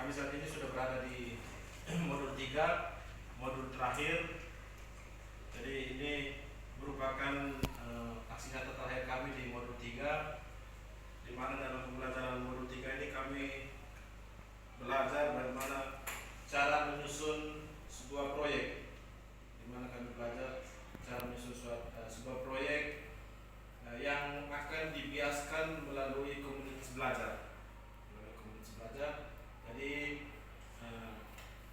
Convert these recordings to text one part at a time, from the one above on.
kami saat ini sudah berada di modul 3, modul terakhir. Jadi ini merupakan aksi nyata terakhir kami di modul 3, di mana dalam pembelajaran modul 3 ini kami belajar bagaimana cara menyusun sebuah proyek, di mana kami belajar cara menyusun sebuah proyek yang akan dibiaskan melalui komunitas belajar. Jadi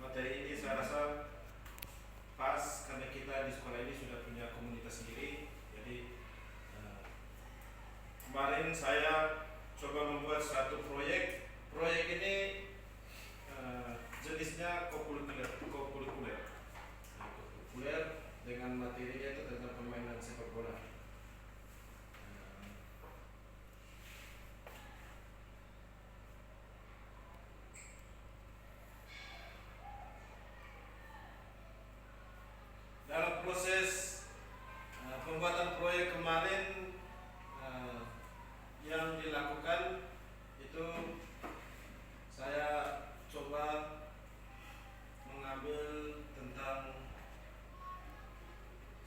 materi ini saya rasa pas karena kita di sekolah ini sudah punya komunitas sendiri. Jadi kemarin saya coba membuat satu proyek. Proyek ini jenisnya kokurikuler dengan materinya itu tentang permainan sepak bola. Dalam proses pembuatan proyek kemarin yang dilakukan itu saya coba mengambil tentang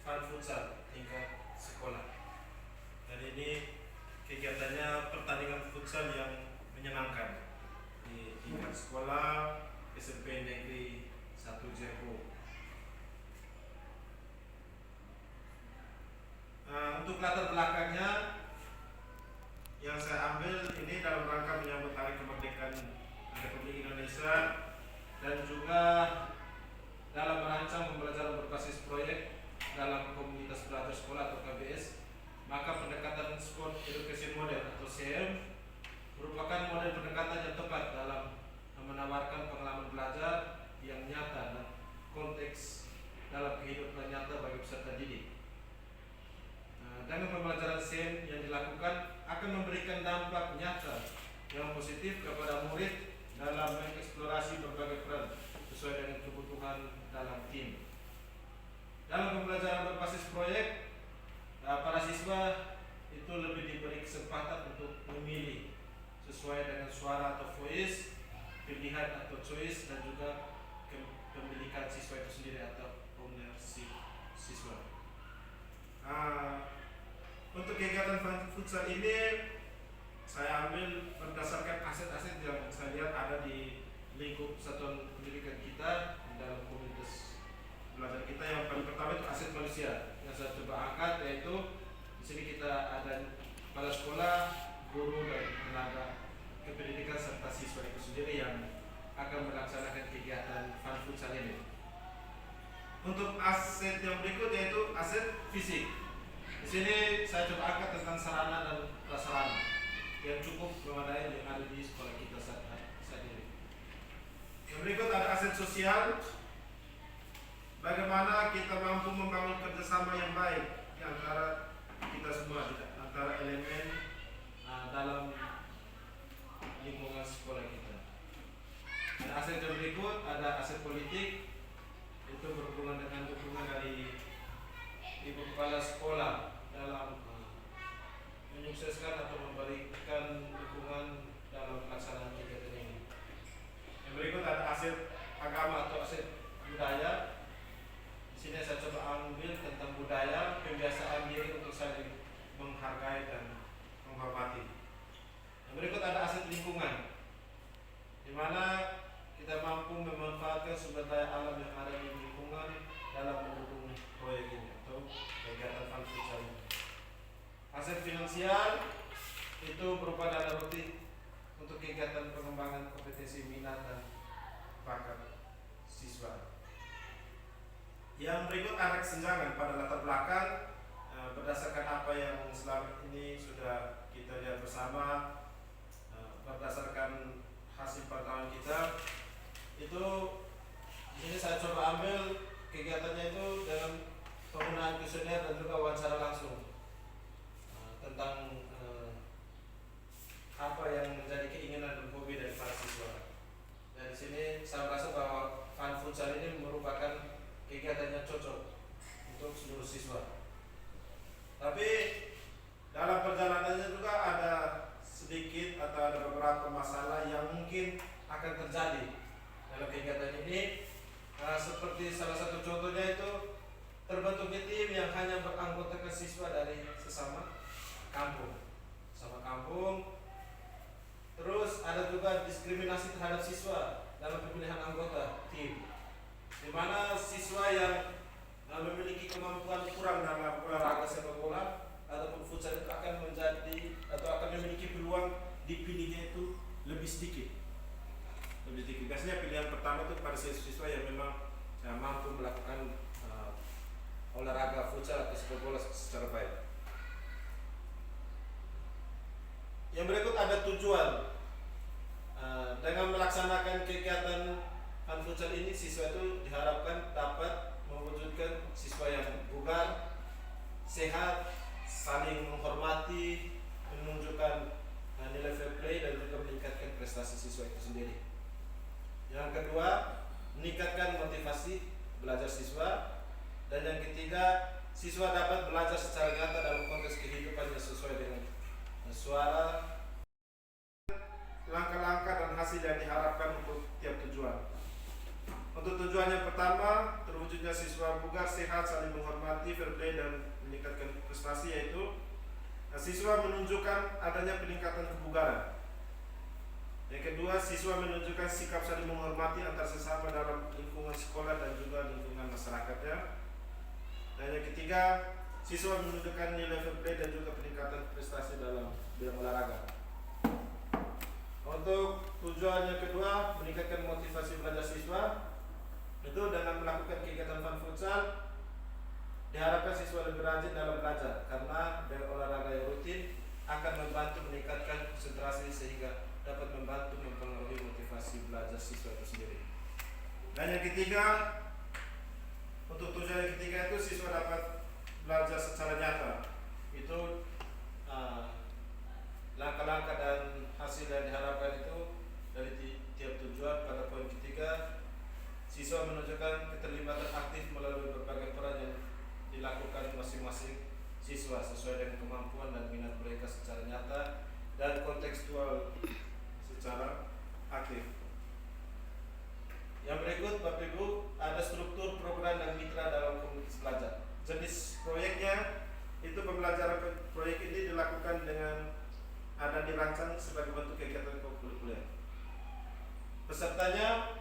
fun futsal tingkat sekolah. Dan ini kegiatannya pertandingan futsal yang menyenangkan di tingkat sekolah SMP Negeri 1 Jepang. Untuk latar belakangnya yang saya ambil ini dalam rangka menyambut Hari Kemerdekaan Republik Indonesia dan juga dalam merancang pembelajaran berbasis proyek dalam komunitas belajar sekolah atau KBS, maka pendekatan Sport Education Model atau CM merupakan model pendekatan yang tepat dalam menawarkan pengalaman belajar yang nyata dan konteks dalam kehidupan nyata bagi peserta didik. Dengan pembelajaran SEM yang dilakukan akan memberikan dampak nyata yang positif kepada murid dalam mengeksplorasi berbagai peran sesuai dengan kebutuhan dalam tim. Dalam pembelajaran berbasis proyek, para siswa itu lebih diberi kesempatan untuk memilih sesuai dengan suara atau voice, pilihan atau choice, dan juga kepemilikan siswa itu sendiri atau ownership siswa. Untuk kegiatan futsal ini saya ambil berdasarkan aset-aset yang saya lihat ada di lingkup satuan pendidikan kita dalam komunitas belajar kita. Yang paling pertama itu aset manusia yang saya coba angkat, yaitu di sini kita ada kepala sekolah, guru dan tenaga kependidikan serta siswa itu sendiri yang akan melaksanakan kegiatan fun futsal ini. Untuk aset yang berikut yaitu aset fisik. Di sini saya coba angkat tentang sarana dan prasarana yang cukup memadai yang ada di sekolah kita saat ini. Yang berikut ada aset sosial. Bagaimana kita mampu membangun kerjasama yang baik di antara kita semua, antara elemen dalam lingkungan sekolah kita. Dan aset yang berikut ada aset politik, itu berhubungan dengan dukungan dari Ibu Kepala Sekolah dalam menyukseskan atau memberikan dukungan dalam pelaksanaan kegiatan ini. Yang berikut ada aset agama atau aset budaya. Di sini saya coba ambil tentang budaya, kebiasaan diri untuk saling menghargai dan menghormati. Yang berikut ada aset lingkungan, di mana kita mampu memanfaatkan sumber daya alam yang ada di lingkungan dalam mendukung proyek ini atau kegiatan fun futsal ini. Aset finansial itu berupa dana rutin untuk kegiatan pengembangan kompetensi minat dan bakat siswa. Yang berikut ada kesenjangan pada latar belakang berdasarkan apa yang selama ini sudah kita lihat bersama, berdasarkan hasil pantauan kita itu. Ini saya coba ambil kegiatannya itu dengan penggunaan kuesioner dan juga wawancara langsung tentang apa yang menjadi keinginan dan hobi dari para siswa. Dan di sini saya merasa bahwa fun futsal ini merupakan kegiatan yang cocok untuk seluruh siswa. Tapi dalam perjalanannya juga ada sedikit atau ada beberapa masalah yang mungkin akan terjadi dalam kegiatan ini. Seperti salah satu contohnya itu terbentuknya tim yang hanya beranggotakan siswa dari sesama kampung, sama kampung. Terus ada juga diskriminasi terhadap siswa dalam pemilihan anggota tim, di mana siswa yang memiliki kemampuan kurang dalam olahraga sepak bola ataupun futsal itu akan menjadi atau akan memiliki peluang dipilihnya itu lebih sedikit. Biasanya pilihan pertama itu pada siswa yang memang mampu melakukan olahraga futsal atau sepak bola secara baik. Yang berikut ada tujuan. Dengan melaksanakan kegiatan futsal ini, siswa itu diharapkan dapat mewujudkan siswa yang bugar, sehat, saling menghormati, menunjukkan nilai fair play dan juga meningkatkan prestasi siswa itu sendiri. Yang kedua, meningkatkan motivasi belajar siswa. Dan yang ketiga, siswa dapat belajar secara nyata dalam konteks kehidupannya sesuai dengan suara, langkah-langkah dan hasil yang diharapkan untuk tiap tujuan. Untuk tujuan yang pertama, terwujudnya siswa bugar, sehat, saling menghormati, fair play dan meningkatkan prestasi, yaitu siswa menunjukkan adanya peningkatan kebugaran. Yang kedua, siswa menunjukkan sikap saling menghormati antar sesama dalam lingkungan sekolah dan juga lingkungan masyarakatnya. Dan yang ketiga, siswa menunjukkan nilai fair play dan juga peningkatan prestasi dalam bidang olahraga. Untuk tujuan yang kedua, meningkatkan motivasi belajar siswa, itu dengan melakukan kegiatan fun futsal, diharapkan siswa lebih rajin dalam belajar karena dengan olahraga yang rutin akan membantu meningkatkan konsentrasi sehingga dapat membantu mempengaruhi motivasi belajar siswa itu sendiri. Dan yang ketiga, untuk tujuan yang ketiga itu siswa dapat belajar secara nyata. Itu langkah-langkah dan hasil yang diharapkan itu dari tiap tujuan. Pada poin ketiga, siswa menunjukkan keterlibatan aktif melalui berbagai peran yang dilakukan masing-masing siswa sesuai dengan kemampuan dan minat mereka secara nyata dan kontekstual secara aktif. Yang berikut, Bapak Ibu, ada struktur, program dan mitra dalam komunitas belajar. Jenis proyeknya itu pembelajaran proyek ini dilakukan dengan ada dirancang sebagai bentuk kegiatan kurikuler. Pesertanya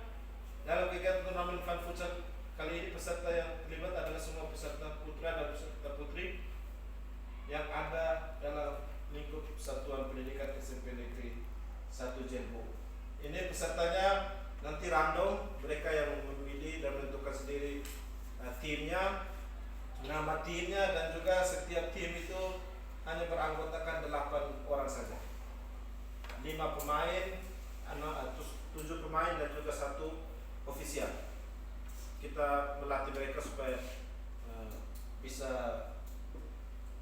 dalam kegiatan turnamen fun futsal kali ini, peserta yang terlibat adalah semua peserta putra dan peserta putri yang ada dalam lingkup Satuan Pendidikan SMP Negeri 1 Jempo. Ini pesertanya nanti random, mereka yang memilih dan menentukan sendiri timnya, nama timnya, dan juga setiap tim itu hanya beranggotakan 8 orang saja, 5 pemain, 7 pemain dan juga 1 ofisial. Kita melatih mereka supaya bisa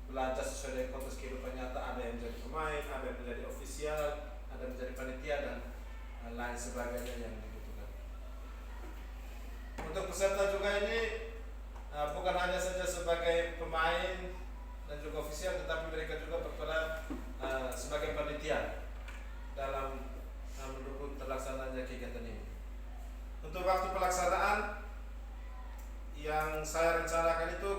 belajar sesuai dengan konteks kehidupan nyata. Ada yang menjadi pemain, ada yang menjadi ofisial, ada yang menjadi panitia dan lain sebagainya yang dibutuhkan. Untuk peserta juga ini bukan hanya saja sebagai pemain dan juga ofisial, tetapi mereka juga berperan sebagai panitia dalam mendukung terlaksananya kegiatan ini. Untuk waktu pelaksanaan yang saya rencanakan itu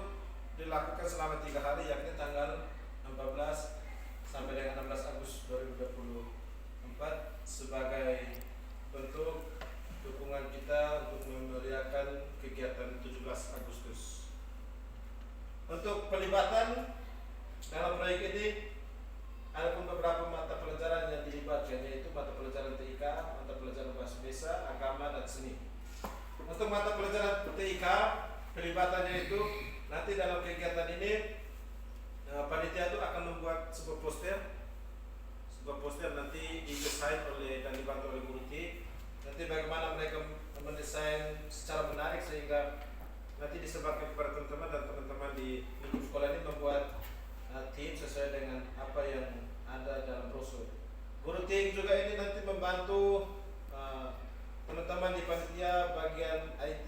dilakukan selama 3 hari, yakni tanggal 14 sampai dengan 16 Agustus 2024 sebagai bentuk dukungan kita untuk memeriahkan kegiatan 17 Agustus. Untuk pelibatan dalam proyek ini ada pun beberapa mata pelajaran yang dilibatkan, yaitu mata pelajaran TIK, mata pelajaran bahasa desa, agama dan seni. Untuk mata pelajaran TIK, pelibatannya itu nanti dalam kegiatan ini panitia itu akan membuat sebuah poster nanti didesain oleh dan dibantu oleh guru T. Nanti bagaimana mereka mendesain secara menarik sehingga nanti disebarkan kepada teman-teman, dan teman-teman di lingkup sekolah ini membuat tim sesuai dengan apa yang ada dalam brosur. Guru tim juga ini nanti membantu teman-teman di panitia bagian IT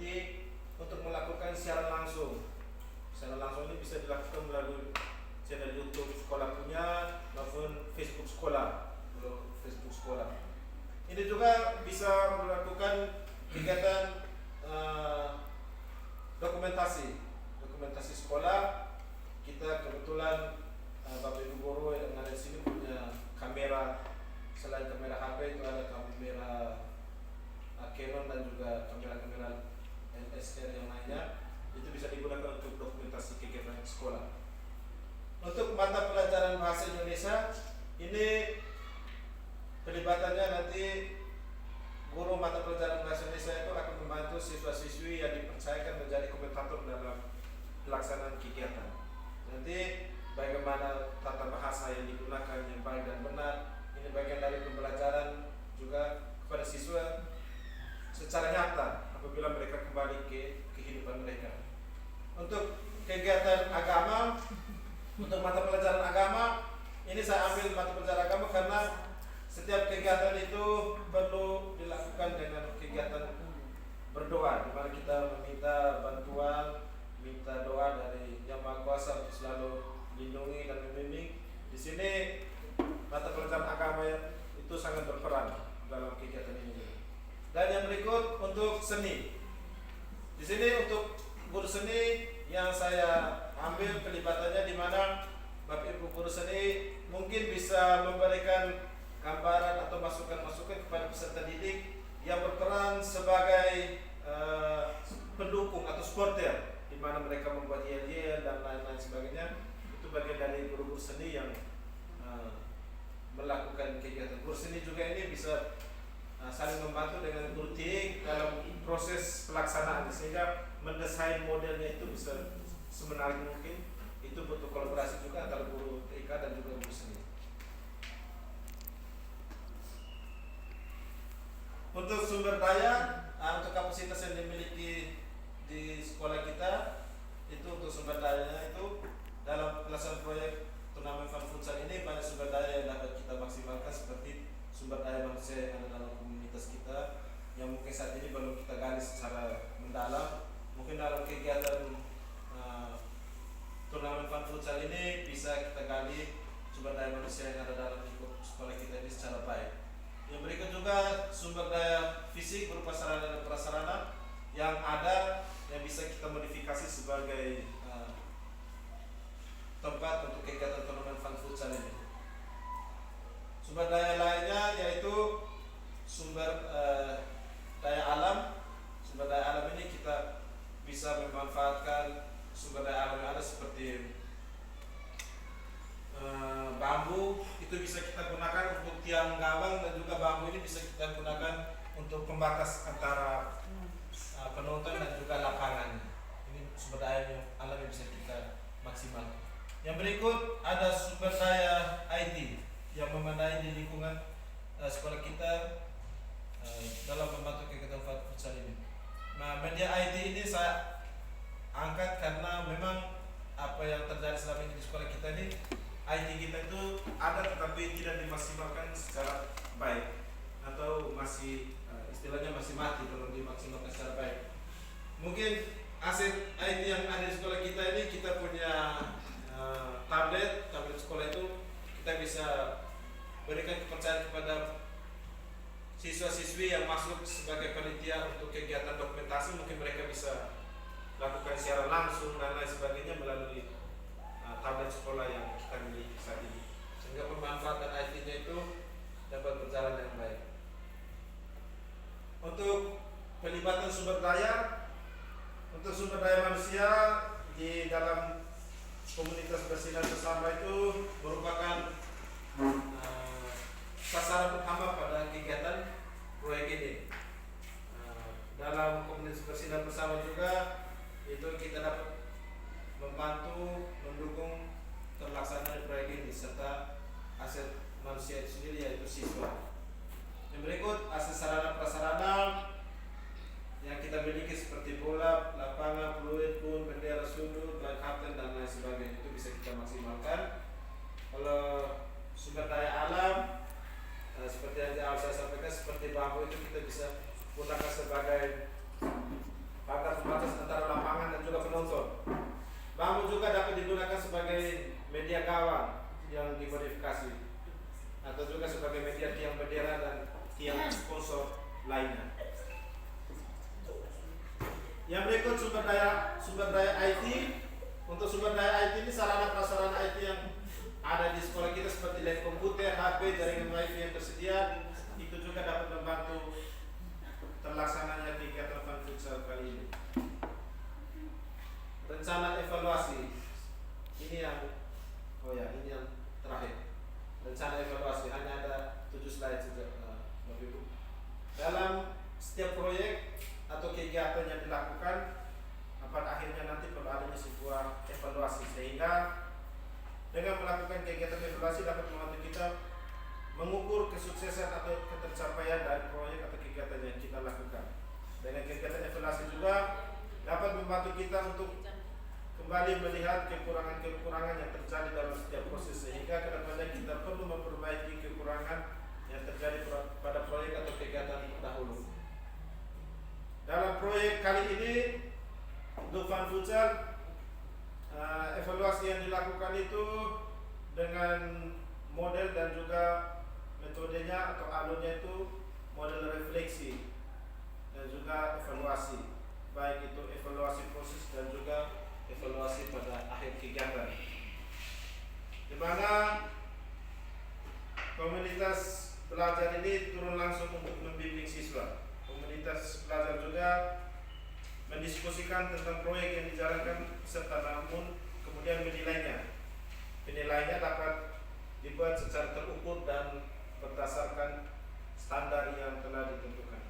untuk melakukan siaran langsung. Siaran langsung ini bisa dilakukan melalui channel YouTube sekolah punya maupun Facebook sekolah. Ini juga bisa kegiatan dokumentasi sekolah. Kita kebetulan Bapak Ibu guru yang ada di sini punya kamera. Selain kamera HP itu ada kamera Canon dan juga kamera-kamera NSR yang lainnya. Itu bisa digunakan untuk dokumentasi kegiatan sekolah. Untuk mata pelajaran bahasa Indonesia ini pelibatannya nanti guru mata pelajaran bahasa Indonesia itu akan membantu siswa-siswi yang dipercayakan menjadi komentator dalam pelaksanaan kegiatan. Nanti bagaimana tata bahasa yang digunakan yang baik dan benar, ini bagian dari pembelajaran juga kepada siswa secara nyata apabila mereka kembali ke kehidupan mereka. Untuk kegiatan agama, untuk mata pelajaran agama, ini saya ambil mata pelajaran agama karena setiap kegiatan itu perlu dilakukan dengan kegiatan berdoa, di mana kita meminta bantuan, minta doa dari Yang Maha Kuasa untuk selalu lindungi dan membimbing. Di sini mata pelajaran agama itu sangat berperan dalam kegiatan ini. Dan yang berikut untuk seni. Di sini untuk guru seni yang saya ambil pelibatannya di mana Bapak Ibu guru seni mungkin bisa memberikan gambaran atau masukan-masukan kepada peserta didik yang berperan sebagai pendukung atau supporter, di mana mereka membuat yel-yel dan lain-lain sebagainya. Itu bagian dari guru-guru seni yang melakukan kegiatan. Guru seni juga ini bisa saling membantu dengan guru TIK dalam proses pelaksanaan, sehingga mendesain modelnya itu bisa semenarik mungkin. Itu butuh kolaborasi juga antara guru TIK dan juga guru seni. Untuk sumber daya, untuk kapasitas yang dimiliki di sekolah kita, itu untuk sumber dayanya itu dalam pelaksanaan proyek turnamen fun futsal ini banyak sumber daya yang dapat kita maksimalkan, seperti sumber daya manusia yang ada dalam komunitas kita yang mungkin saat ini belum kita gali secara mendalam. Mungkin dalam kegiatan turnamen fun futsal ini bisa kita gali sumber daya manusia yang ada dalam lingkup sekolah kita ini secara baik. Yang berikut juga sumber daya fisik berupa sarana dan prasarana yang ada yang bisa kita modifikasi sebagai tempat untuk kegiatan turnamen fun futsal ini. Sumber daya lainnya yaitu sumber daya alam. Sumber daya alam ini kita bisa memanfaatkan sumber daya alam yang ada seperti bambu, itu bisa kita gunakan untuk tiang gawang, dan juga bambu ini bisa kita gunakan untuk pembatas antara penonton dan juga lapangan. Ini sumber daya alam yang bisa kita maksimalkan. Yang berikut ada sumber daya IT yang memadai di lingkungan sekolah kita dalam membantu kegiatan futsal ini. Nah, media IT ini saya angkat karena memang apa yang terjadi selama ini di sekolah kita ini, IT kita itu ada tetapi tidak dimaksimalkan secara baik, atau masih istilahnya masih mati, belum dimaksimalkan secara baik. Mungkin aset IT yang ada di sekolah kita ini, kita punya tablet sekolah itu kita bisa berikan kepercayaan kepada siswa-siswi yang masuk sebagai panitia untuk kegiatan dokumentasi. Mungkin mereka bisa lakukan siaran langsung dan lain sebagainya melalui tablet sekolah yang kita miliki saat ini, sehingga pemanfaatan IT-nya itu dapat berjalan dengan baik. Untuk pelibatan sumber daya, untuk sumber daya manusia di dalam komunitas bersinar bersama itu merupakan sasaran utama pada kegiatan proyek ini. Dalam komunitas bersinar bersama juga itu kita dapat membantu mendukung terlaksanaan proyek ini serta aset manusia itu sendiri, yaitu siswa. Yang berikut aset sarana prasarana yang kita miliki seperti bola, lapangan, peluit, pun, bendera, sudut, dan kapten dan lain sebagainya, itu bisa kita maksimalkan. Kalau sumber daya alam seperti yang awal saya sampaikan, seperti bambu itu kita bisa gunakan sebagai pagar pembatas antara lapangan dan juga penonton. Bambu juga dapat digunakan sebagai media gawang yang dimodifikasi, atau juga sebagai media tiang bendera dan tiang sponsor lainnya. Yang berikut sumber daya IT. Untuk sumber daya IT ini sarana prasarana IT yang ada di sekolah kita seperti lab komputer, HP, jaringan WiFi yang tersedia itu juga dapat membantu terlaksananya kegiatan Fun Futsal kali ini. Rencana evaluasi ini yang ini yang terakhir. Rencana evaluasi hanya ada 7 slide saja, Bapak Ibu. Dalam setiap proyek atau kegiatan yang dilakukan, pada akhirnya nanti perlu adanya sebuah evaluasi, sehingga dengan melakukan kegiatan evaluasi dapat membantu kita mengukur kesuksesan atau ketercapaian dari proyek atau kegiatan yang kita lakukan. Dengan kegiatan evaluasi juga dapat membantu kita untuk kembali melihat kekurangan-kekurangan yang terjadi dalam setiap proses, sehingga kedepannya kita perlu memperbaiki kekurangan yang terjadi pada proyek atau kegiatan terdahulu. Dalam proyek kali ini untuk Fun Futsal, evaluasi yang dilakukan itu dengan model dan juga metodenya atau alurnya itu model refleksi dan juga evaluasi, baik itu evaluasi proses dan juga evaluasi pada akhir kegiatan, di mana komunitas belajar ini turun langsung untuk membimbing siswa. Komunitas belajar juga mendiskusikan tentang proyek yang dijalankan serta namun kemudian menilainya. Penilaiannya dapat dibuat secara terukur dan berdasarkan standar yang telah ditentukan.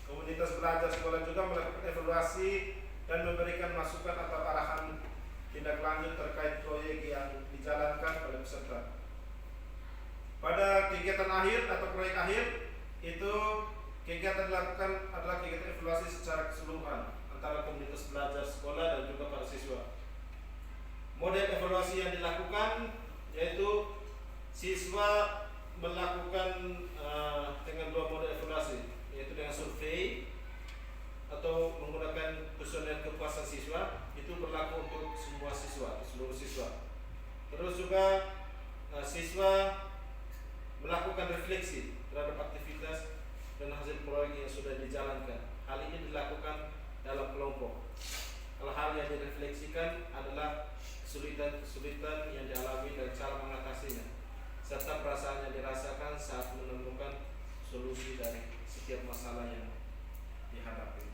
Komunitas belajar sekolah juga melakukan evaluasi dan memberikan masukan atau arahan tindak lanjut terkait proyek yang dijalankan oleh peserta. Pada kegiatan akhir atau proyek akhir itu, kegiatan dilakukan adalah kegiatan evaluasi secara keseluruhan antara komunitas belajar sekolah dan juga para siswa. Model evaluasi yang dilakukan yaitu siswa melakukan dengan 2 model evaluasi, yaitu dengan survei atau menggunakan kuesioner kepuasan siswa. Itu berlaku untuk semua siswa, seluruh siswa. Terus juga siswa melakukan refleksi terhadap aktivitas dan hasil proyek yang sudah dijalankan. Hal ini dilakukan dalam kelompok. Hal-hal yang direfleksikan adalah kesulitan-kesulitan yang dialami dan cara mengatasinya, serta perasaan yang dirasakan saat menemukan solusi dari setiap masalah yang dihadapi.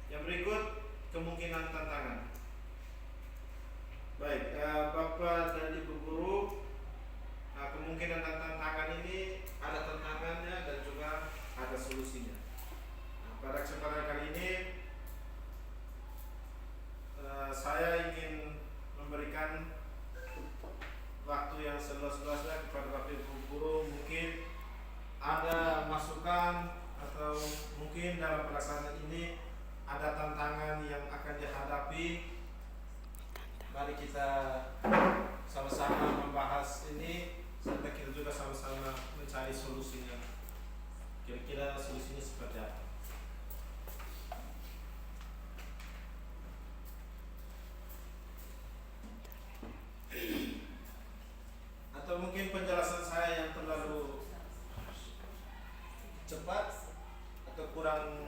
Yang berikut, kemungkinan tantangan. Baik, Bapak dan Ibu Guru, kemungkinan dan tantangan ini ada tantangannya dan juga ada solusinya. Pada kesempatan kali ini saya ingin memberikan waktu yang seluas-luasnya kepada Bapak Ibu Guru. Mungkin ada masukan atau mungkin dalam pelaksanaan ini ada tantangan yang akan dihadapi. Mari kita sama-sama membahas ini serta kita juga sama-sama mencari solusinya. Kira-kira solusinya seperti apa? Atau mungkin penjelasan saya yang terlalu cepat atau kurang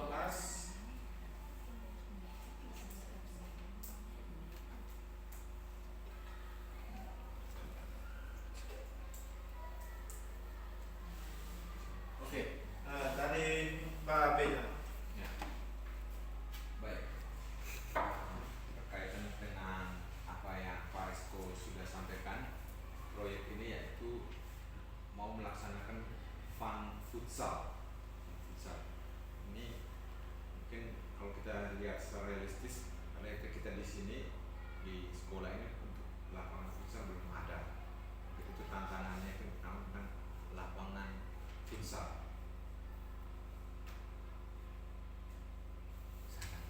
pas. Oke, dari Pak Benya. Ya. Baik. Berkaitan dengan apa yang Pak Resko sudah sampaikan, proyek ini yaitu mau melaksanakan Fun Futsal. Ini mungkin kalau kita lihat secara realistis, karena kita di sini di sekolah ini untuk lapangan futsal belum ada. Itu tantangannya itu tentang lapangan futsal.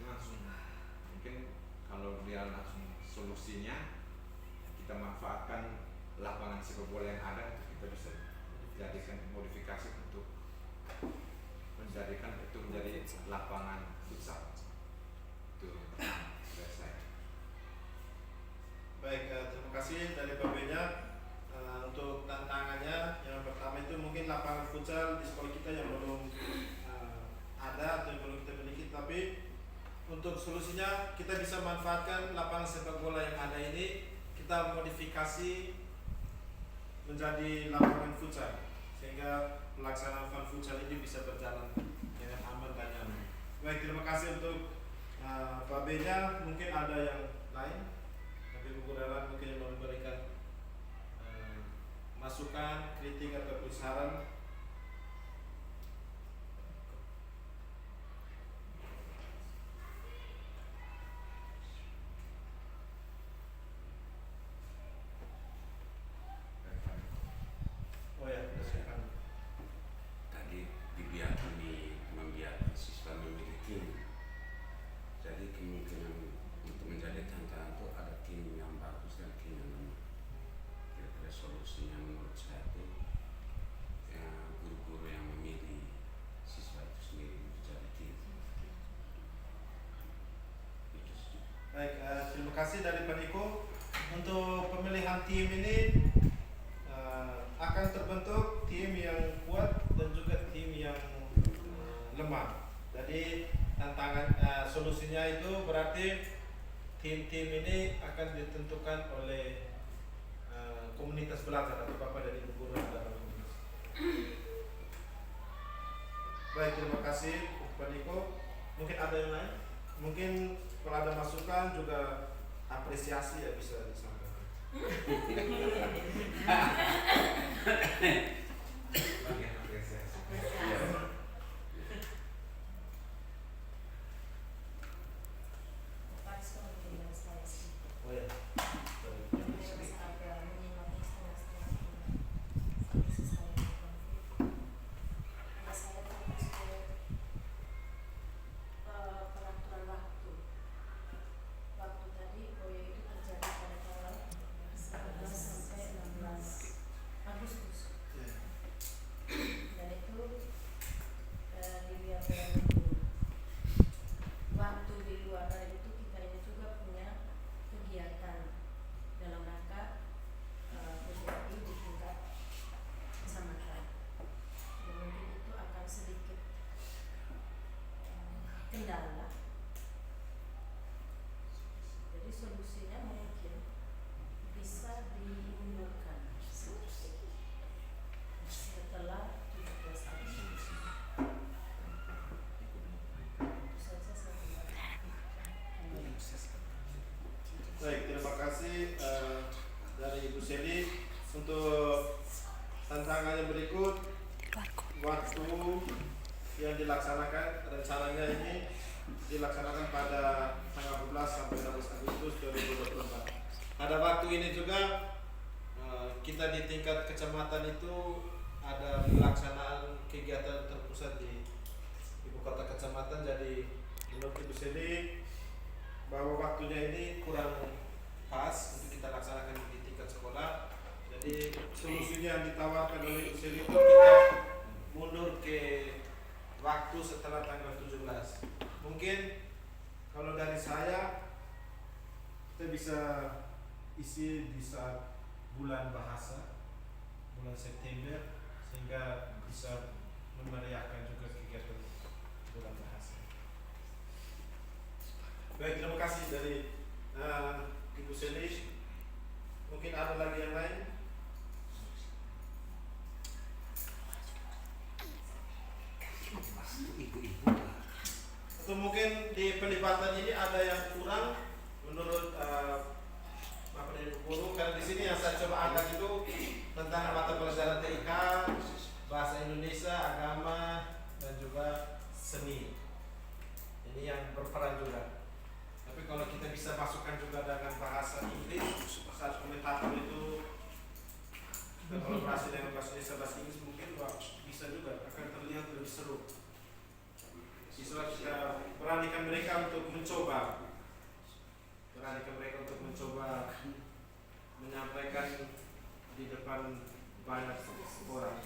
Langsung mungkin kalau dia langsung solusinya, kita manfaatkan lapangan sepak bola yang ada, kita bisa jadikan modifikasi untuk menjadikan itu menjadi lapangan futsal. Itu dari saya. Baik, terima kasih dari Pak Benya. Untuk tantangannya yang pertama itu mungkin lapangan futsal futsal di sekolah kita yang belum ada atau yang belum kita miliki, tapi untuk solusinya kita bisa manfaatkan lapangan sepak bola yang ada ini, kita modifikasi menjadi lapangan futsal sehingga pelaksanaan fun futsal ini bisa berjalan dengan aman dan nyaman. Baik, terima kasih untuk Pak Beja. Mungkin ada yang lain, tapi Bu Gunawan mungkin yang memberikan masukan, kritik ataupun saran. Oh ya, silakan. Tadi dibiarkan membiarkan siswa memilih tim. Jadi kemungkinan untuk menjadi tantangan itu ada tim yang bagus dan tim yang lemah. Kira-kira solusinya menurut saya itu guru-guru yang memilih siswa itu sendiri menjadi tim. Itu sih. Baik, terima kasih dari Pak Niko. Untuk pemilihan tim ini akan terbentuk tim yang kuat dan juga tim yang lemah. Jadi tantangan solusinya itu berarti tim-tim ini akan ditentukan oleh komunitas belajar atau bapak dari guru dalam komunitas. Baik, terima kasih Pak Niko. Mungkin ada yang lain? Mungkin kalau ada masukan juga apresiasi ya bisa disampaikan. Bagian apresiasi. Oh ya. Kendala. Jadi solusinya mungkin bisa dimundurkan setelah 17 Agustus. Itu saja saya. Baik, terima kasih dari Ibu Seli. Untuk tantangan yang berikut, waktu yang dilaksanakan rencananya ini dilaksanakan pada tanggal 12 sampai 16 Agustus 2024. Pada waktu ini juga kita di tingkat kecamatan itu ada pelaksanaan kegiatan terpusat di ibu kota kecamatan. Jadi menurut Ibu Seli bahwa waktunya ini kurang pas untuk kita laksanakan di tingkat sekolah. Jadi solusinya yang ditawarkan oleh Ibu Seli itu kita mundur ke waktu setelah tanggal 17. Mungkin kalau dari saya kita bisa isi di saat bulan bahasa, bulan September, sehingga bisa memeriahkan juga kegiatan bulan bahasa. Baik, terima kasih dari Ibu Seli. Mungkin ada lagi yang lain? Atau mungkin di pelibatan ini ada yang kurang menurut Bapak dan Ibu guru, karena di sini yang saya coba angkat itu tentang mata pelajaran TIK, bahasa Indonesia, agama, dan juga seni. Ini yang berperan juga. Tapi kalau kita bisa masukkan juga dengan bahasa Inggris saat komentator itu kita kolaborasi dengan bahasa Indonesia, bahasa Inggris, mungkin bisa juga akan terlihat lebih seru. Bisa kita beranikan mereka untuk mencoba menyampaikan di depan banyak orang.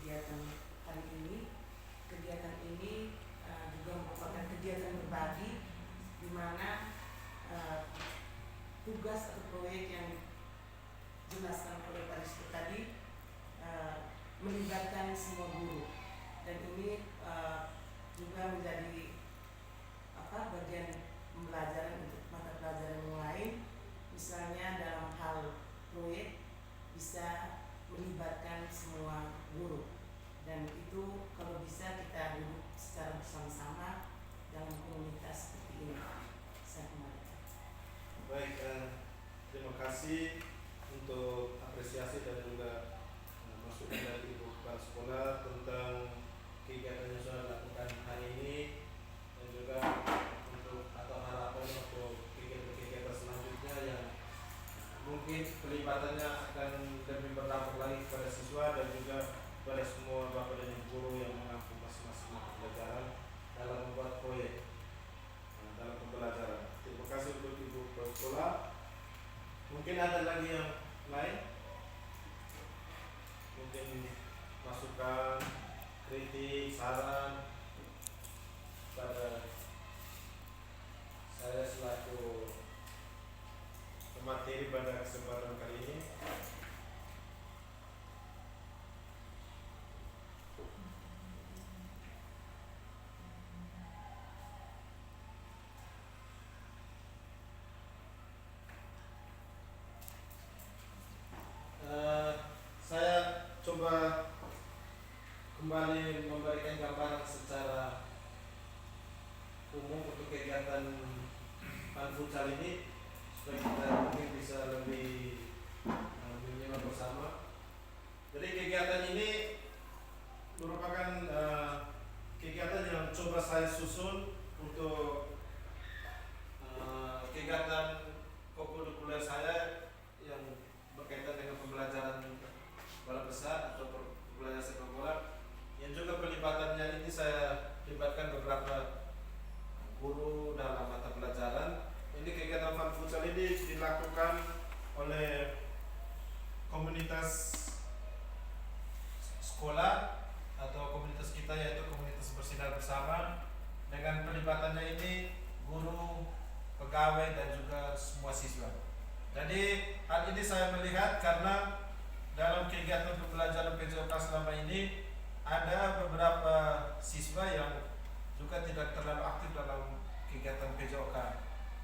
kegiatan hari ini. Kegiatan ini juga merupakan kegiatan berbagi di mana tugas atau proyek yang dijelaskan oleh Pak Rizky tadi melibatkan semua guru, dan ini juga menjadi bagian pembelajaran untuk mata pelajaran yang lain. Misalnya dalam hal proyek bisa melibatkan semua guru, dan itu kalau bisa kita duduk secara bersama-sama dalam komunitas seperti ini. Saya kembalikan. Baik, terima kasih untuk apresiasi dan juga masukan dari Ibu Kepala Sekolah tentang kegiatan yang sudah dilakukan hari ini, dan juga untuk atau harapan untuk kegiatan-kegiatan selanjutnya yang mungkin kelipatannya akan lebih berdampak lagi kepada siswa dan juga kepada semua bapak dan ibu guru yang mengampu masing-masing mata pelajaran dalam membuat proyek dalam pembelajaran. Terima kasih untuk Ibu Kepala Sekolah. Mungkin ada lagi yang lain? Mungkin masukan, kritik, saran pada saya selaku pemateri pada kesempatan kali ini. Saya coba kembali memberikan gambaran secara umum untuk kegiatan Fun Futsal ini supaya kita mungkin bisa lebih menyimak bersama. Jadi kegiatan ini merupakan kegiatan yang coba saya susun untuk kegiatan kokurikuler saya yang berkaitan dengan pembelajaran bola besar atau pembelajaran sepak bola, yang juga pelibatannya ini saya libatkan beberapa guru dalam mata pelajaran. Ini kegiatan Fun Futsal ini dilakukan oleh komunitas sekolah atau komunitas kita, yaitu komunitas bersinar bersama, dengan pelibatannya ini guru, pegawai dan juga semua siswa. Jadi hal ini saya melihat karena dalam kegiatan pembelajaran PJOK selama ini ada beberapa siswa yang juga tidak terlalu aktif dalam kegiatan PJOK,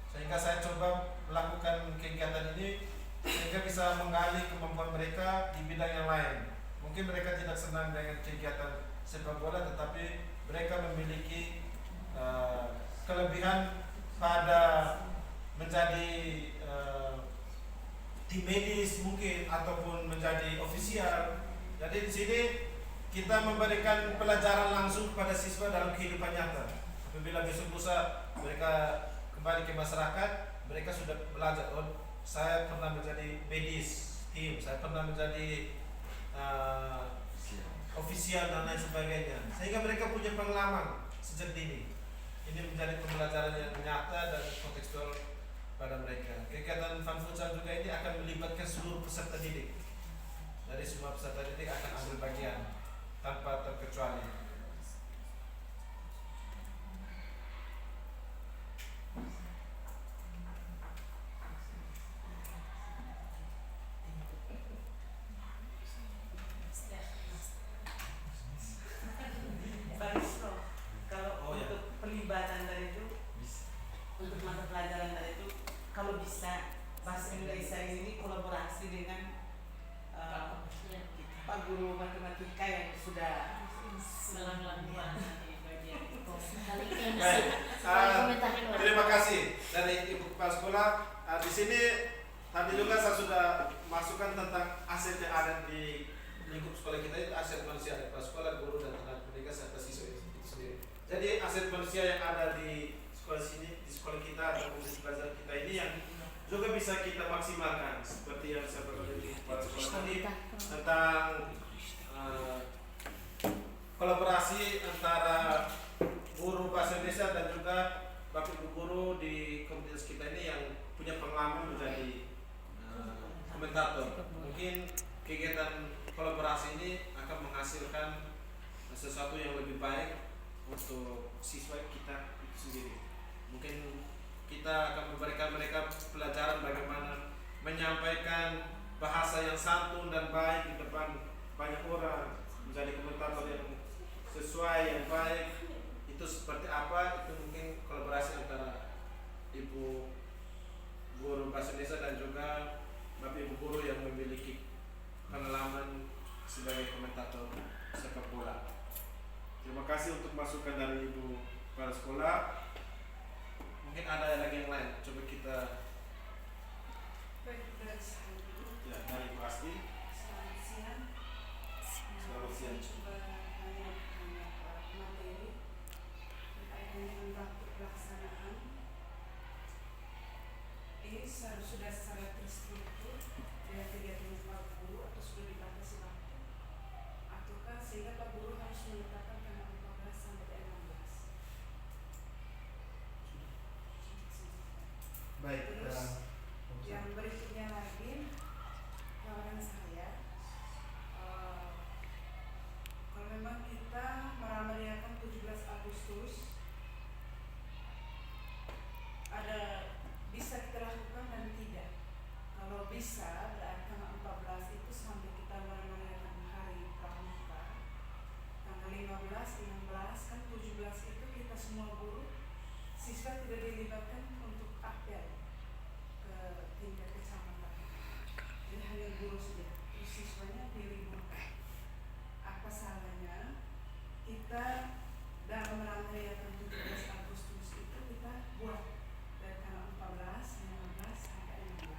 sehingga saya coba melakukan kegiatan ini sehingga bisa menggali kemampuan mereka di bidang yang lain. Mungkin mereka tidak senang dengan kegiatan sepak bola, tetapi mereka memiliki kelebihan pada menjadi tim medis mungkin ataupun menjadi ofisial. Jadi di sini kita memberikan pelajaran langsung kepada siswa dalam kehidupan nyata. Apabila besok lusa mereka kembali ke masyarakat, mereka sudah belajar. Oh, saya pernah menjadi medis tim, saya pernah menjadi ofisial dan lain sebagainya. Sehingga mereka punya pengalaman sejak dini. Ini menjadi pembelajaran yang nyata dan kontekstual pada mereka. Kegiatan Fun Futsal juga ini akan melibatkan seluruh peserta didik. Dari semua peserta didik akan ambil bagian tanpa terkecuali. Kalau untuk pelibatan tadi itu, untuk mata pelajaran tadi itu, kalau bisa bahasa Indonesia ini kolaborasi dengan Pak Guru Matematika yang sudah Terima kasih dari Ibu Kepala Sekolah. Di sini tadi juga saya sudah masukkan tentang aset yang ada di lingkup sekolah kita, itu aset manusia, ada kepala sekolah, guru dan tenaga pendidikan serta siswa itu sendiri. Jadi aset manusia yang ada di sekolah sini, di sekolah kita atau komunitas belajar kita ini yang juga bisa kita maksimalkan, seperti yang saya pernah di kepala sekolah tadi tentang kolaborasi antara guru bahasa Indonesia dan juga bapak ibu guru di komunitas kita ini yang punya pengalaman menjadi komentator. Mungkin kegiatan kolaborasi ini akan menghasilkan menghasilkan sesuatu yang lebih baik untuk siswa kita itu sendiri. Mungkin kita akan memberikan mereka pelajaran bagaimana menyampaikan bahasa yang santun dan baik di depan banyak orang, menjadi komentator yang sesuai yang baik. Itu seperti apa? Itu mungkin kolaborasi antara ibu guru bahasa Indonesia dan juga bapak ibu guru yang memiliki pengalaman sebagai komentator sepak bola. Terima kasih untuk masukan dari ibu kepala sekolah. Mungkin ada lagi yang lain. Coba kita Baik, dari saya dulu. ya, dari Ibu Asti. Selamat siang. Selamat siang. Saya coba tanya materi berkaitan dengan waktu pelaksanaan. Ini sudah secara terstruktur dengan kegiatan Pak Guru atau sudah dibatasi waktu? Ataukah sehingga Pak Guru harus menetapkan tanggal 14 sampai 16? Baik. Terus yang berikutnya lagi, tawaran saya, kalau memang kita meramaikan 17 Agustus, ada bisa kita lakukan dan tidak. Kalau bisa, berarti tanggal 14 itu sampai kita meramaikan hari pramuka. Tanggal 15, 16, kan 17 itu kita semua guru, siswa tidak dilibatkan untuk apel ke tingkat kecamatan. Jadi hanya guru saja, terus siswanya dilibatkan. Apa salahnya kita dalam merayakan 17 Agustus itu kita buat dari tanggal 14, 15 sampai 16,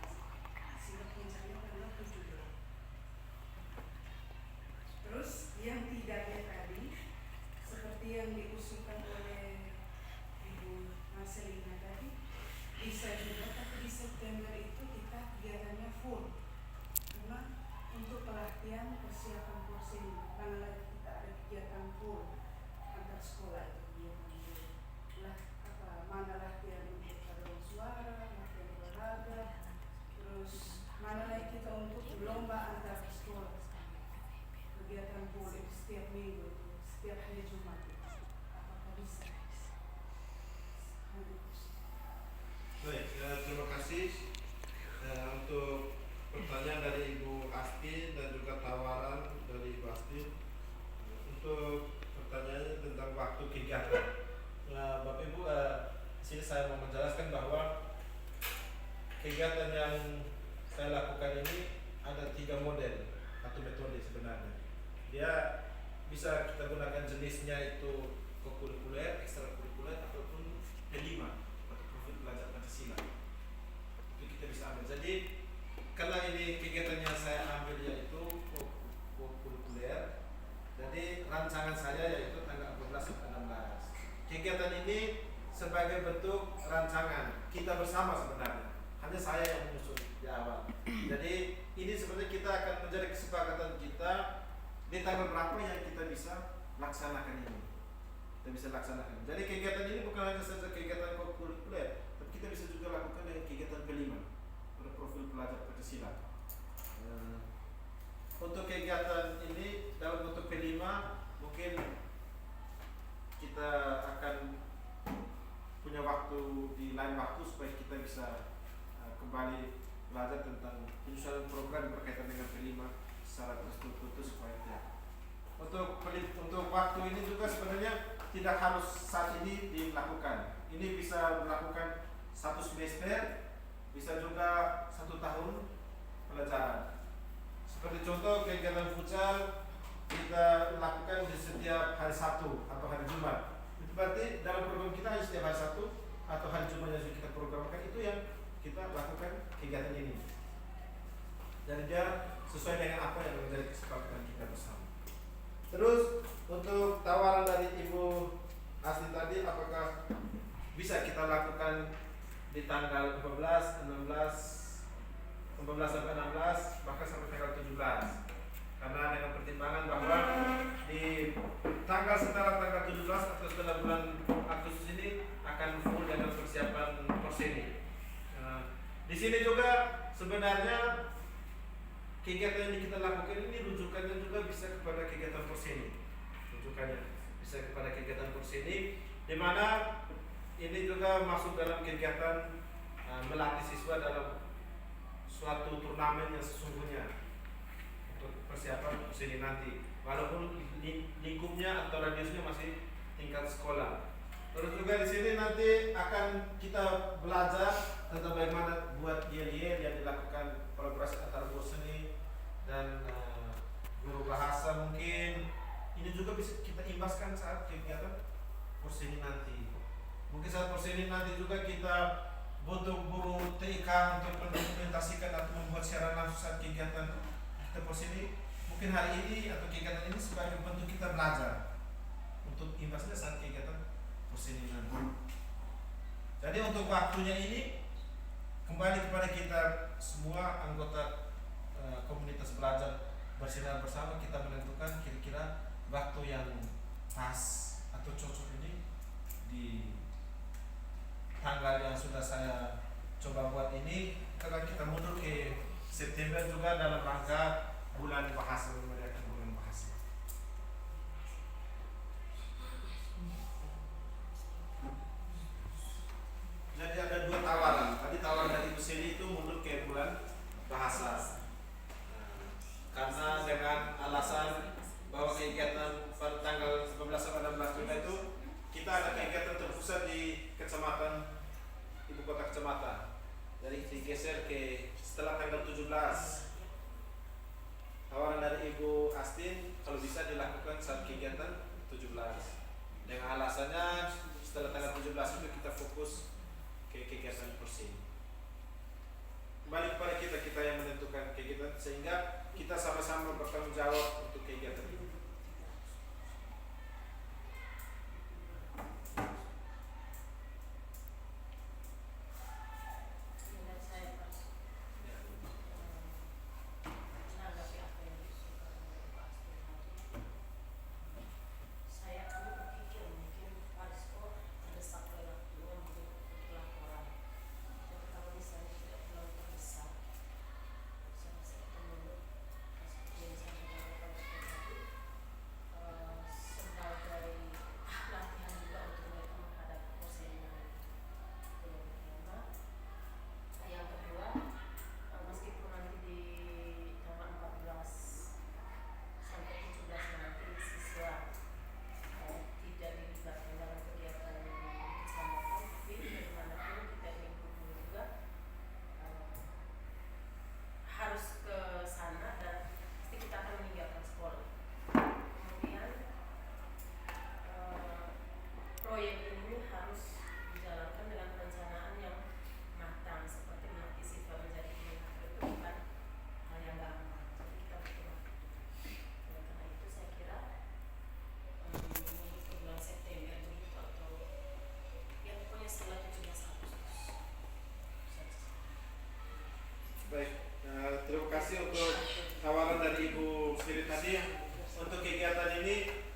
sehingga puncaknya tanggal 17. Terus yang tidaknya tadi seperti yang diusulkan oleh Ibu Marcelina tadi, bisa juga tapi di September itu kita kegiatannya full, karena untuk pelatihan persiapan kursi mana lagi kita ada kegiatan full antar sekolah itu mana latihan untuk paduan suara, latihan olahraga, terus mana lagi kita untuk lomba antar sekolah, kegiatan full itu setiap minggu itu, setiap hari Jumat itu. Apakah bisa? Baik, terima kasih untuk pertanyaan dari Ibu Asti dan juga tawaran dari Ibu Asti. Untuk pertanyaannya tentang waktu kegiatan, Bapak Ibu, sini saya mau menjelaskan bahwa kegiatan yang saya lakukan ini ada 3 model atau metode sebenarnya. Dia bisa kita gunakan jenisnya itu kokurikuler, ekstrakurikuler ataupun P5 atau profil pelajar Pancasila. Itu kita bisa ambil. Jadi karena ini kegiatannya saya ambil yaitu kokurikuler, jadi rancangan saya yaitu tanggal 14 sampai 16. Kegiatan ini sebagai bentuk rancangan kita bersama sebenarnya. Hanya saya yang menyusun di awal. Jadi ini sebenarnya kita akan menjadi kesepakatan kita di tanggal berapa yang kita bisa laksanakan ini. Kita bisa laksanakan. Jadi kegiatan ini bukan hanya saja kegiatan kokurikuler, tapi kita bisa juga lakukan dengan kegiatan P5 pada profil pelajar Pancasila. Untuk kegiatan ini dalam bentuk P5 mungkin kita akan punya waktu di lain waktu supaya kita bisa kembali belajar tentang penyusunan program berkaitan dengan P5 secara terstruktur supaya tidak. Untuk waktu ini juga sebenarnya tidak harus saat ini dilakukan. Ini bisa dilakukan 1 semester, bisa juga 1 tahun pelajaran. Seperti contoh kegiatan futsal kita lakukan di setiap hari Sabtu atau hari Jumat. Itu berarti dalam program kita hanya setiap hari Sabtu atau hari Jumat yang kita programkan, itu yang kita lakukan kegiatan ini. Dan dia sesuai dengan apa yang menjadi kesepakatan kita bersama. Terus untuk tawaran dari Ibu Asti tadi, apakah bisa kita lakukan di tanggal 14 sampai 16, bahkan sampai tanggal 17? Karena dengan pertimbangan bahwa di tanggal setelah tanggal 17 atau setelah bulan Agustus ini akan full dengan persiapan Porseni. Di sini juga sebenarnya kegiatan yang kita lakukan ini rujukannya juga bisa kepada kegiatan Porseni. menunjukkannya bisa kepada kegiatan kursi ini, di mana ini juga masuk dalam kegiatan melatih siswa dalam suatu turnamen yang sesungguhnya untuk persiapan kursi ini nanti, walaupun lingkupnya atau radiusnya masih tingkat sekolah. Terus juga di sini nanti akan kita belajar tentang bagaimana buat yel-yel yang dilakukan kolaborasi antara guru seni dan guru bahasa. Mungkin ini juga bisa kita imbaskan saat kegiatan kursi ini nanti. Mungkin saat kursi ini nanti juga kita butuh guru TIK untuk mendokumentasikan atau membuat siaran langsung saat kegiatan kita kursi ini. Mungkin hari ini atau kegiatan ini sebagai bentuk kita belajar untuk imbasnya saat kegiatan kursi ini nanti. Jadi untuk waktunya ini kembali kepada kita semua anggota komunitas belajar bersinar bersama, kita menentukan kira-kira waktu yang pas atau cocok ini di tanggal yang sudah saya coba buat ini. Kalau kita mundur ke September juga dalam rangka bulan bahasa, merayakan bulan bahasa. Jadi ada dua tawaran. Tadi tawaran dari Ibu Seli itu mundur ke bulan bahasa. Karena dengan alasan bahwa kegiatan pada tanggal 15 sampai 16 Juli itu kita ada kegiatan terpusat di kecamatan, ibu kota kecamatan. Jadi digeser ke setelah tanggal 17. Tawaran dari Ibu Astin kalau bisa dilakukan saat kegiatan 17. Dengan alasannya setelah tanggal 17 itu kita fokus ke kegiatan kursi. Kembali kepada kita yang menentukan kegiatan sehingga kita sama-sama bertanggung jawab untuk kegiatan ini. Dengan saya Pak, menanggapi apa yang disuarakan oleh Pak Astin tadi, saya kami berpikir mungkin Parisko terdesak oleh waktunya mungkin untuk laporan. Jadi kalau misalnya tidak terlalu terdesak, saya rasa kita menurut seperti yang disampaikan oleh Pak Astin tadi, sebagai latihan juga untuk mereka menghadapi persaingan itu yang pertama. Yang kedua, meskipun nanti di tanggal 14 sampai 17 nanti siswa tidak dilibatkan dalam kegiatan kecamatan, tapi bagaimanapun kita ingin berkumpul juga harus ke sana dan pasti kita akan meninggalkan sekolah. Kemudian proyek ini harus dijalankan dengan perencanaan yang matang, seperti melatih siswa menjadi koordinator itu bukan hal yang gampang. Jadi kita butuh waktu. Oleh karena itu saya kira untuk bulan September begitu atau ya pokoknya setelah 17 Agustus. Baik, terima kasih untuk tawaran dari Ibu Siri tadi. Untuk kegiatan ini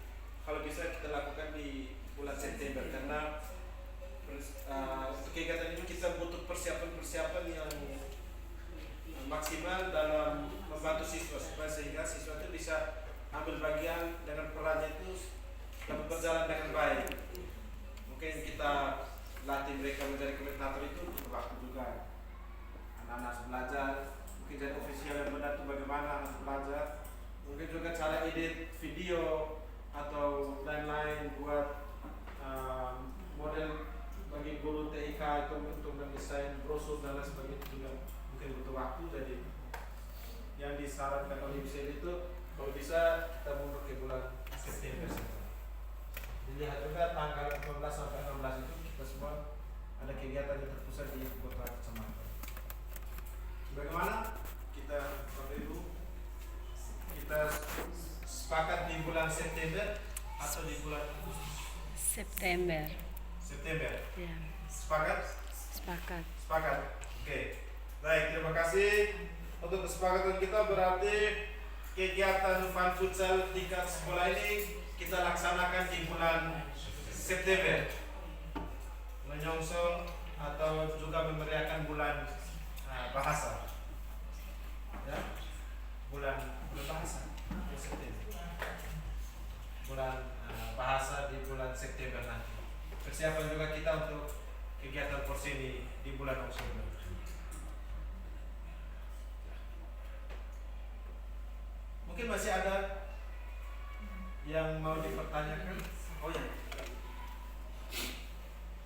kalau bisa kita lakukan di bulan September karena untuk kegiatan ini kita butuh persiapan-persiapan yang maksimal dalam membantu siswa supaya sehingga siswa itu bisa ambil bagian dengan perannya itu dapat berjalan dengan baik. Mungkin kita latih mereka menjadi koordinator itu butuh waktu juga. Anak-anak harus belajar, mungkin jadi ofisial yang benar itu bagaimana harus belajar. Mungkin juga cara edit video atau lain-lain buat model bagi guru TIK itu untuk mendesain brosur dan lain sebagainya juga mungkin butuh waktu. Jadi yang disarankan oleh Ibu itu kalau bisa kita mundur ke bulan September. Dilihat juga tanggal 15 sampai 16 itu kita semua ada kegiatan yang terpusat di kota kecamatan. Bagaimana kita Bapak Ibu kita sepakat di bulan September atau di bulan September. September? Ya, Sepakat? sepakat. Sepakat. Oke. Baik, terima kasih. Untuk kesepakatan kita berarti kegiatan fun futsal tingkat sekolah ini kita laksanakan di bulan September. Menyongsong atau juga memeriahkan bulan bahasa. Ya. Bulan bahasa September. Bulan persiapan juga kita untuk kegiatan Porseni di bulan Oktober. Mungkin masih ada yang mau dipertanyakan? Oh ya.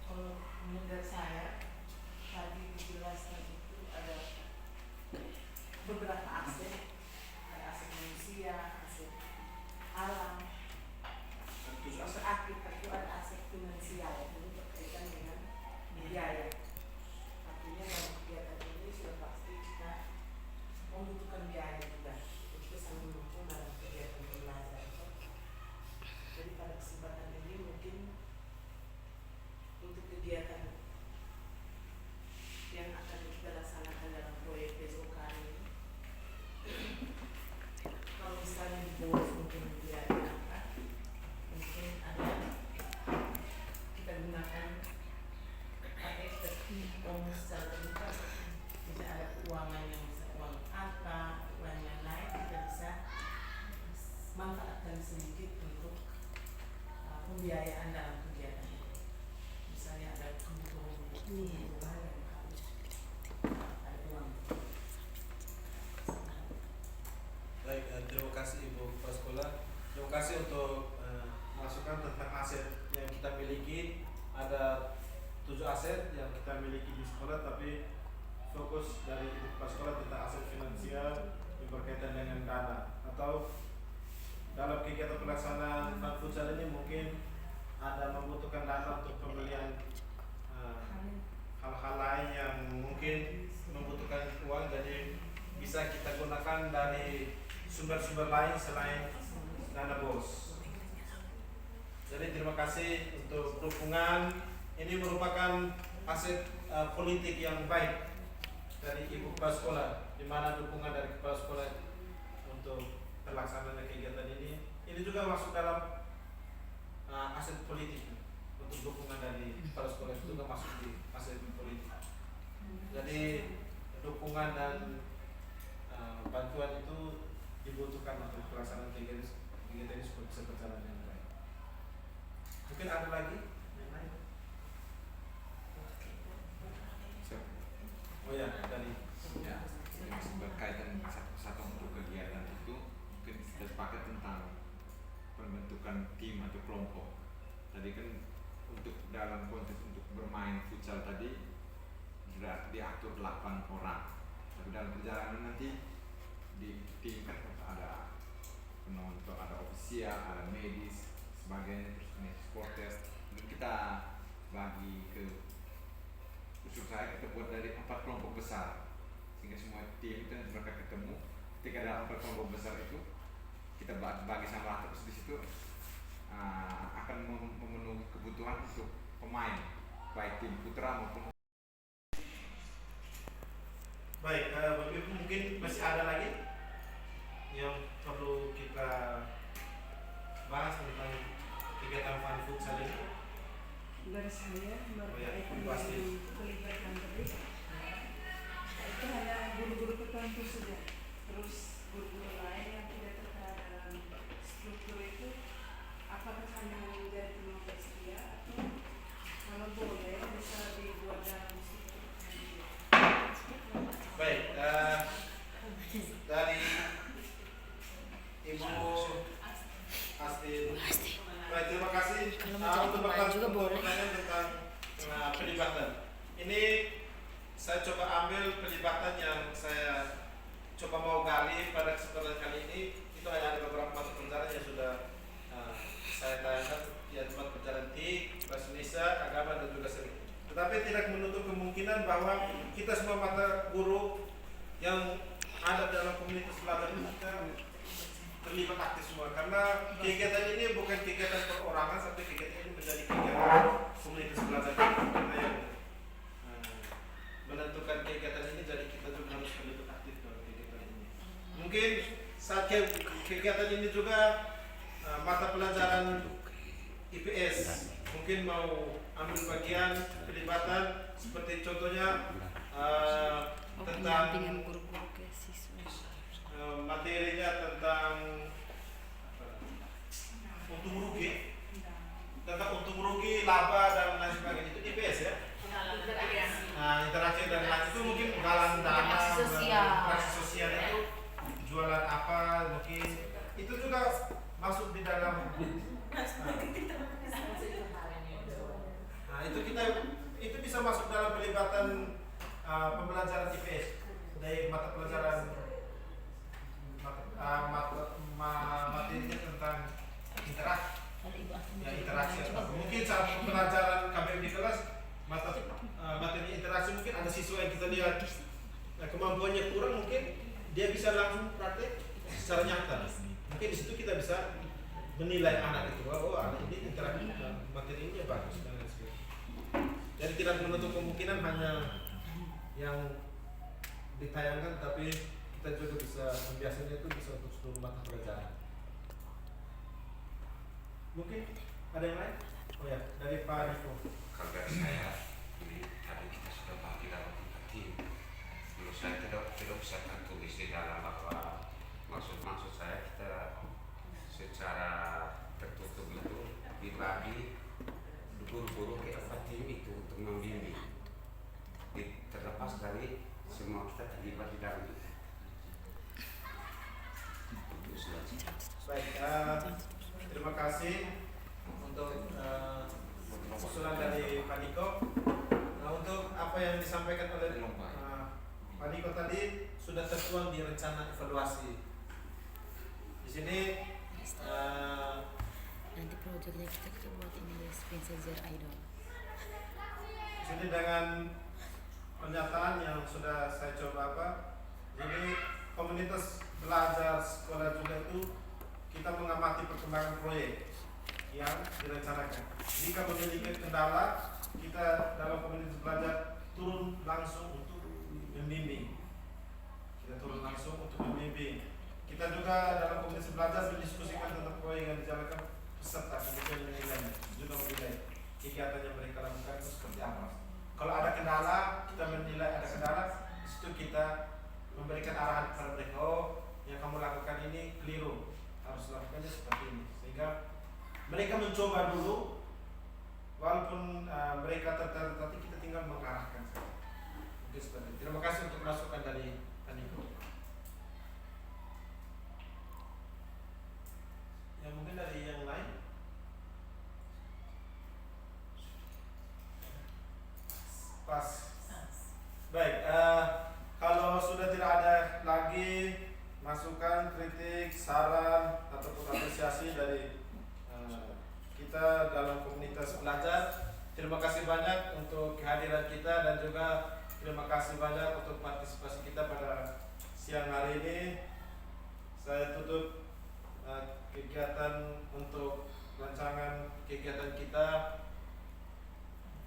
Kalau menurut saya tadi dijelaskan itu ada beberapa aspek, ada aspek manusia, aspek alam, aspek akibat itu ada aspek finansial itu berkaitan dengan biaya. Artinya dalam kegiatan ini sudah pasti kita membutuhkan biaya juga untuk saling mendukung dalam kegiatan pembelajaran. Jadi pada kesempatan ini mungkin untuk kegiatan yang akan kita laksanakan dalam proyek PJOK ini, kalau misalnya di bawah mungkin biaya apa, mungkin ada kita gunakan pakai umum secara terbuka, bisa ada keuangan yang bisa uang apa, uang yang lain kita bisa manfaatkan sedikit untuk pembiayaan dalam kegiatan ini. Misalnya ada kebutuhan yang harus ada uang. Baik, terima kasih Ibu Kepala Sekolah. Terima kasih untuk masukan tentang aset yang kita miliki. Ada 7 aset yang kita miliki di sekolah, tapi fokus dari Ibu Kepala Sekolah tentang aset finansial yang berkaitan dengan dana. Atau dalam kegiatan pelaksanaan Fun Futsal ini mungkin ada membutuhkan dana untuk pembelian hal-hal lain yang mungkin membutuhkan uang, jadi bisa kita gunakan dari sumber-sumber lain selain dana BOS. Jadi terima kasih untuk dukungan. Ini merupakan aset politik yang baik dari Ibu Kepala Sekolah, di mana dukungan dari Kepala Sekolah untuk pelaksanaan kegiatan ini juga masuk dalam aset politik. Untuk dukungan dari Kepala Sekolah itu juga masuk di aset politik. Jadi dukungan dan bantuan itu dibutuhkan untuk pelaksanaan kegiatan ini supaya bisa berjalan dengan baik. Mungkin ada lagi yang lain? Oh ya, dari Ya, yang berkaitan satu untuk kegiatan itu mungkin kita sepakat tentang pembentukan tim atau kelompok. Tadi kan untuk dalam konteks untuk bermain futsal tadi sudah diatur 8 orang. Tapi dalam perjalanan nanti di tim kan ada penonton, ada ofisial, ada medis, sebagainya, terus ini supporter. Dan kita bagi ke usul saya kita buat dari 4 kelompok besar, sehingga semua tim dan mereka ketemu. Ketika ada 4 kelompok besar itu kita bagi sama rata, terus di situ akan memenuhi kebutuhan untuk pemain baik tim putra maupun. baik. Bapak Ibu, mungkin masih ada lagi yang perlu kita bahas tentang kegiatan Fun Futsal ini. Dari saya berkaitan pasti. dengan pelibatan tadi, itu hanya guru-guru tertentu saja. Terus guru-guru lain yang tidak terkait dalam struktur itu, apakah hanya menjadi penonton setia atau kalau boleh bisa dibuat dalam struktur sendiri. Baik, dari Ibu Asti. Baik, terima kasih. Untuk pertanyaan tentang pelibatan. Ini saya coba ambil pelibatan yang saya coba mau gali pada kesempatan kali ini. Itu hanya ada beberapa mata pelajaran yang sudah saya tayangkan, ya tempat pelajaran TIK, Bahasa Indonesia, Agama, dan juga seni. Tetapi tidak menutup kemungkinan bahwa kita semua mata guru yang ada dalam komunitas belajar ini kita terlibat aktif semua, karena kegiatan ini bukan kegiatan perorangan, tapi kegiatan ini menjadi kegiatan komunitas belajar kita yang menentukan kegiatan ini. Jadi kita juga harus terlibat aktif dalam kegiatan ini. Mungkin saat kegiatan ini juga mata pelajaran IPS mungkin mau ambil bagian pelibatan, seperti contohnya tentang materinya tentang untung rugi, laba dan masuk di dalam nah itu itu bisa masuk dalam pelibatan pembelajaran IPS dari mata pelajaran materi tentang interaksi interaksi mungkin saat pembelajaran KBM di kelas materi interaksi mungkin ada siswa yang kita lihat kemampuannya kurang, mungkin dia bisa langsung praktek secara nyata. Mungkin di situ kita bisa menilai anak itu, anak ini interaksi materinya bagus dan lain sebagainya. Jadi tidak menutup kemungkinan hanya yang ditayangkan, tapi kita juga bisa membiasanya itu bisa untuk seluruh mata pelajaran. Mungkin ada yang lain? Oh ya, dari Pak Niko. Kalau dari saya, ini tadi kita sudah bagi dalam 3 tim. Menurut saya tidak bisa tertulis di dalam bahwa maksud saya kita secara tertutup itu dibagi guru-guru ke 4 tim itu untuk membimbing. Terlepas dari semua kita terlibat di dalam itu. Baik, terima kasih untuk usulan dari Pak Niko. Nah, untuk apa yang disampaikan oleh Pak Niko tadi sudah tertuang di rencana evaluasi. Di sini Nanti proyeknya kita buat ini Spencer Idol. di sini dengan pernyataan yang sudah saya coba jadi komunitas belajar sekolah juga itu kita mengamati perkembangan proyek yang direncanakan. Jika memiliki kendala, kita dalam komunitas belajar turun langsung untuk membimbing. Kita turun langsung untuk membimbing. Kita juga dalam komunitas belajar mendiskusikan tentang proyek yang dijalankan peserta, kemudian menilainya, juga menilai kegiatan yang mereka lakukan itu seperti apa. Kalau ada kendala, kita menilai ada kendala, di situ kita memberikan arahan kepada mereka, yang kamu lakukan ini keliru, harus lakukannya seperti ini. Sehingga mereka mencoba dulu, walaupun mereka tertarik, tapi kita tinggal mengarahkan saja. Mungkin seperti itu. Terima kasih untuk masukan dari Aniko. Yang mungkin dari yang lain. Pas. Baik, kalau sudah tidak ada lagi masukan, kritik, saran ataupun apresiasi dari kita dalam komunitas belajar, terima kasih banyak untuk kehadiran kita dan juga terima kasih banyak untuk partisipasi kita pada siang hari ini. Saya tutup kegiatan untuk rancangan kegiatan kita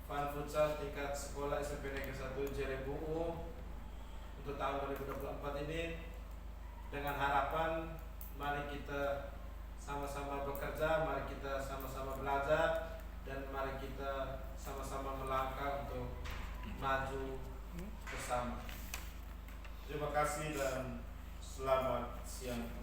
Fun Futsal tingkat sekolah SMP Negeri 1 Jerebu'u untuk tahun 2024 ini, dengan harapan mari kita sama-sama bekerja, mari kita sama-sama belajar, dan mari kita sama-sama melangkah untuk maju bersama. Terima kasih dan selamat siang.